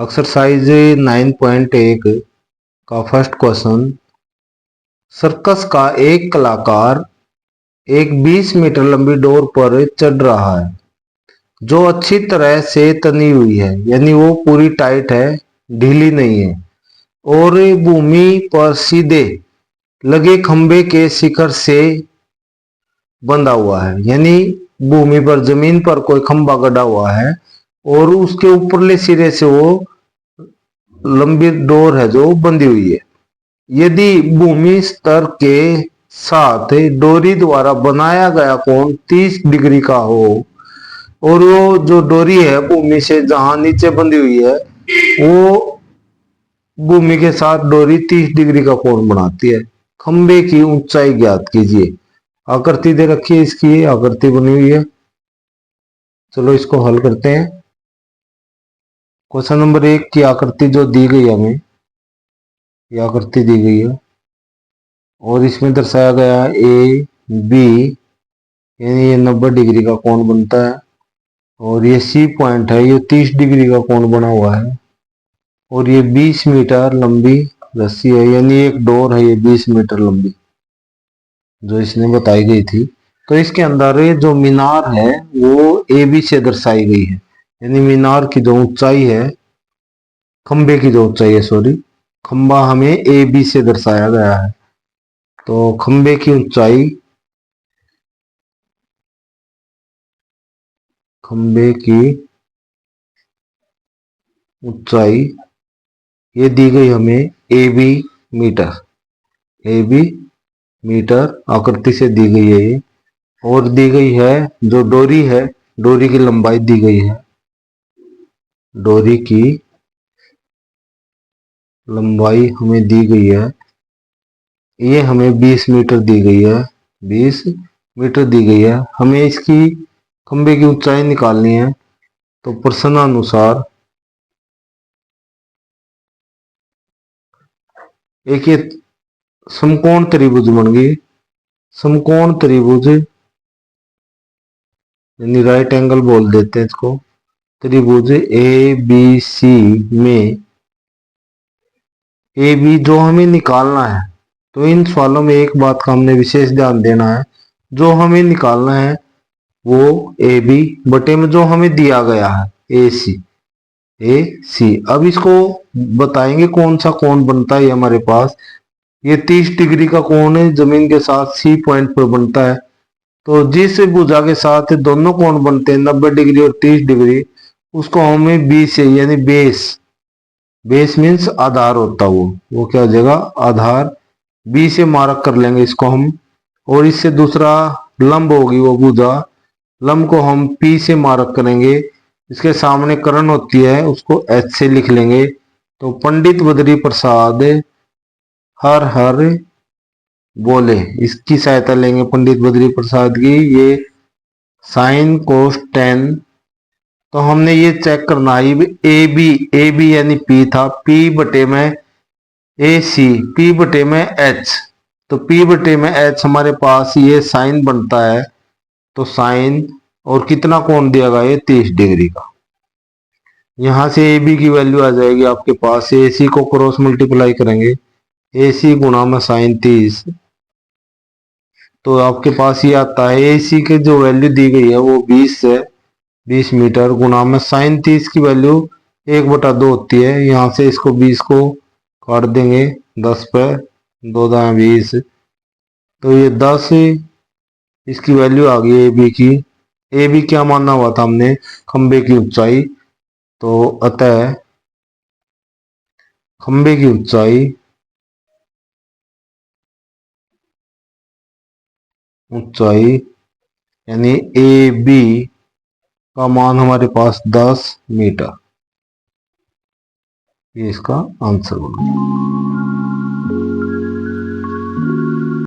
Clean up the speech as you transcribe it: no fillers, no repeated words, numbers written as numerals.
Exercise 9.1 का first question. Circus का एक कलाकार एक 20 मीटर लंबी डोर पर चढ़ रहा है जो अच्छी तरह से तनी हुई है, यानी वो पूरी टाइट है, ढीली नहीं है, और भूमि पर सीधे लगे खंबे के शिखर से बंधा हुआ है। यानी भूमि पर, जमीन पर कोई खंबा गड़ा हुआ है और उसके ऊपरले सिरे से वो लंबी डोर है जो बंधी हुई है। यदि भूमि स्तर के साथ डोरी द्वारा बनाया गया कोण 30 डिग्री का हो और वो जो डोरी है भूमि से जहां नीचे बंधी हुई है वो भूमि के साथ डोरी 30 डिग्री का कोण बनाती है। खंबे की ऊंचाई ज्ञात कीजिए। आकृति दे रखी है, इसकी आकृति बनी हुई है। चलो इसको हल करते हैं। क्वेश्चन नंबर 1 की आकृति जो दी गई है हमें, ये आकृति दी गई है और इसमें दर्शाया गया है ए बी, यानी ये 90 डिग्री का कोण बनता है, और ये सी पॉइंट है, ये 30 डिग्री का कोण बना हुआ है, और ये 20 मीटर लंबी रस्सी है, यानी एक डोर है ये 20 मीटर लंबी जो इसने बताई गई थी। तो इसके अंदर ये जो मीनार है वो ए बी से दर्शाई गई है, यानी मीनार की जो ऊंचाई है, खंबे की जो ऊंचाई है, सॉरी, खंबा हमें ए बी से दर्शाया गया है। तो खंबे की ऊंचाई, खंबे की ऊंचाई ये दी गई हमें A B metre, A B metre आकृति से दी गई है ये, और दी गई है जो डोरी है, डोरी की लंबाई दी गई है, डोरी की लंबाई हमें दी गई है, ये हमें 20 मीटर दी गई है, 20 मीटर दी गई है। हमें इसकी खंबे की ऊंचाई निकालनी है। तो प्रश्नानुसार एक ये समकोण त्रिभुज बन गई, समकोण त्रिभुज यानी राइट एंगल बोल देते हैं इसको, त्रिभुज ए बी सी में ए बी जो हमें निकालना है। तो इन सवालों में एक बात का हमने विशेष ध्यान देना है, जो हमें निकालना है वो ए बी बटे में जो हमें दिया गया है ए सी, ए सी। अब इसको बताएंगे कौन सा कोण बनता है हमारे पास। ये 30 डिग्री का कोण है, जमीन के साथ सी पॉइंट पर बनता है। तो जिस भुजा के साथ दोनों कोण बनते हैं 90 डिग्री और 30 डिग्री, उसको हमें बी से, यानी बेस, बेस मीन्स आधार होता है वो क्या हो जाएगा, आधार, बी से मार्क कर लेंगे इसको हम। और इससे दूसरा लंब होगी वो भुजा, लंब को हम पी से मार्क करेंगे। इसके सामने कर्ण होती है, उसको एच से लिख लेंगे। तो पंडित बद्री प्रसाद हर हर बोले, इसकी सहायता लेंगे पंडित बद्री प्रसाद की। ये साइन कोस टेन, तो हमने ये चेक करना है ए बी यानी पी था, पी बटे में ए सी, पी बटे में एच। तो पी बटे में एच हमारे पास ये साइन बनता है। तो साइन, और कितना कोण दिया गया है 30 डिग्री का। यहां से ए बी की वैल्यू आ जाएगी आपके पास, ए सी को क्रॉस मल्टीप्लाई करेंगे, ए सी गुणा में साइन 30, तो आपके पास ये आता है ए सी की जो वैल्यू दी गई है वो 20 है, 20 मीटर गुणा में साइन 30 की वैल्यू 1/2 होती है। यहाँ से इसको 20 को काट देंगे, 10 पे 2 दाएं 20, तो ये 10, इसकी वैल्यू आ गई ए बी की। ए बी क्या मानना हुआ था हमने, खंबे की ऊंचाई। तो अतः खंबे की ऊंचाई, ऊंचाई यानी ए बी का मान हमारे पास 10 मीटर, ये इसका आंसर बना।